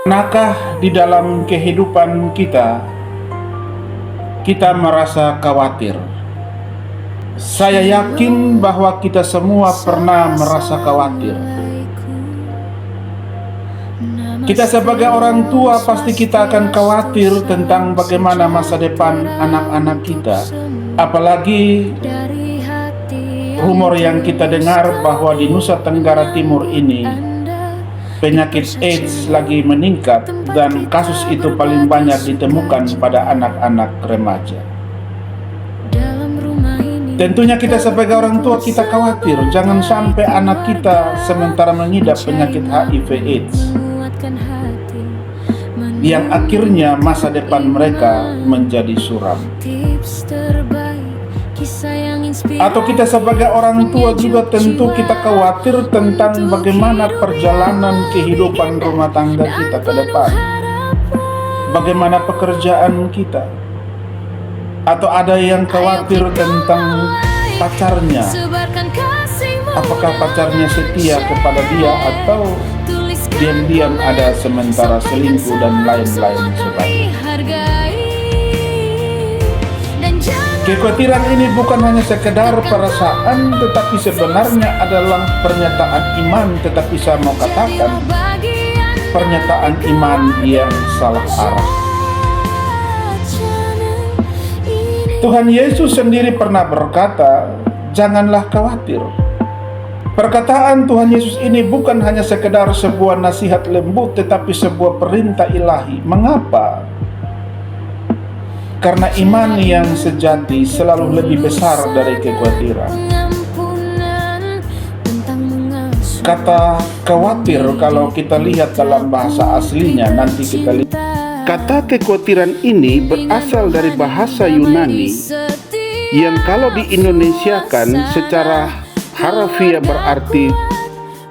Pernahkah di dalam kehidupan kita merasa khawatir? Saya yakin bahwa kita semua pernah merasa khawatir. Kita sebagai orang tua pasti kita akan khawatir tentang bagaimana masa depan anak-anak kita. Apalagi rumor yang kita dengar bahwa di Nusa Tenggara Timur ini penyakit AIDS lagi meningkat dan kasus itu paling banyak ditemukan pada anak-anak remaja. Tentunya kita sebagai orang tua kita khawatir jangan sampai anak kita sementara mengidap penyakit HIV AIDS yang akhirnya masa depan mereka menjadi suram. Atau kita sebagai orang tua juga tentu kita khawatir tentang bagaimana perjalanan kehidupan rumah tangga kita ke depan. Bagaimana pekerjaan kita. Atau ada yang khawatir tentang pacarnya. Apakah pacarnya setia kepada dia atau diam-diam ada sementara selingkuh dan lain-lain sebagainya. Kekhawatiran ini bukan hanya sekedar perasaan, tetapi sebenarnya adalah pernyataan iman. Tetapi saya mau katakan, pernyataan iman yang salah arah. Tuhan Yesus sendiri pernah berkata, janganlah khawatir. Perkataan Tuhan Yesus ini bukan hanya sekedar sebuah nasihat lembut, tetapi sebuah perintah ilahi. Mengapa? Karena iman yang sejati selalu lebih besar dari kekhawatiran. Kata khawatir kalau kita lihat dalam bahasa aslinya, nanti kita lihat. Kata kekhawatiran ini berasal dari bahasa Yunani yang kalau diindonesiakan secara harfiah berarti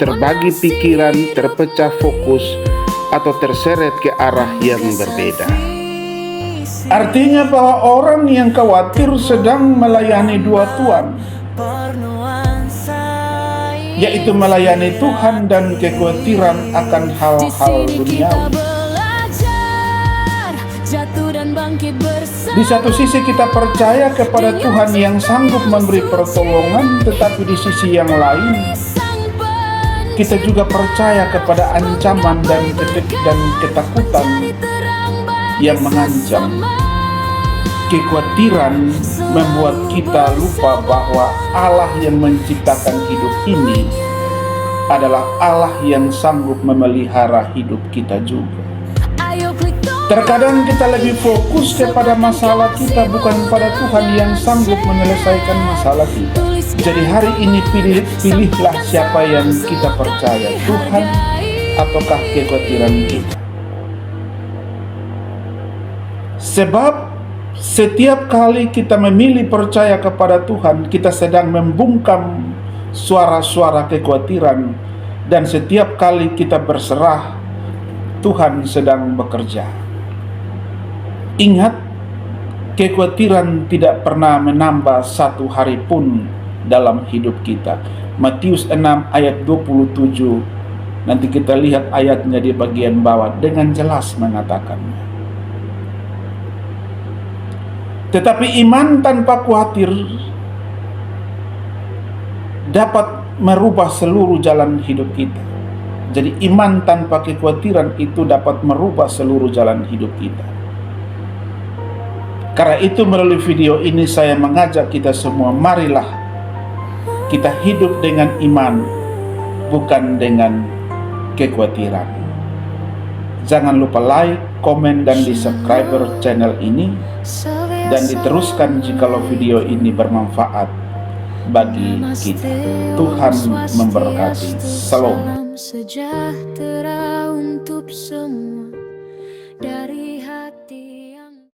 terbagi pikiran, terpecah fokus, atau terseret ke arah yang berbeda. Artinya bahwa orang yang khawatir sedang melayani dua tuan, yaitu melayani Tuhan dan kekhawatiran akan hal-hal duniawi. Di satu sisi kita percaya kepada Tuhan yang sanggup memberi pertolongan, tetapi di sisi yang lain kita juga percaya kepada ancaman dan ketakutan yang mengancam. Kekhawatiran membuat kita lupa bahwa Allah yang menciptakan hidup ini adalah Allah yang sanggup memelihara hidup kita juga. Terkadang kita lebih fokus kepada masalah kita, bukan pada Tuhan yang sanggup menyelesaikan masalah kita. Jadi hari ini pilihlah siapa yang kita percaya, Tuhan ataukah kekhawatiran kita. Sebab setiap kali kita memilih percaya kepada Tuhan, kita sedang membungkam suara-suara kekhawatiran, dan setiap kali kita berserah, Tuhan sedang bekerja. Ingat, kekhawatiran tidak pernah menambah satu hari pun dalam hidup kita. Matius 6 ayat 27, nanti kita lihat ayatnya di bagian bawah, dengan jelas mengatakannya. Tetapi iman tanpa khawatir dapat merubah seluruh jalan hidup kita. Jadi iman tanpa kekhawatiran itu dapat merubah seluruh jalan hidup kita. Karena itu melalui video ini saya mengajak kita semua, marilah kita hidup dengan iman, bukan dengan kekhawatiran. Jangan lupa like, komen, dan di subscribe channel ini, dan diteruskan jikalau video ini bermanfaat bagi kita. Tuhan memberkati. Salam sejahtera untuk semua dari hati.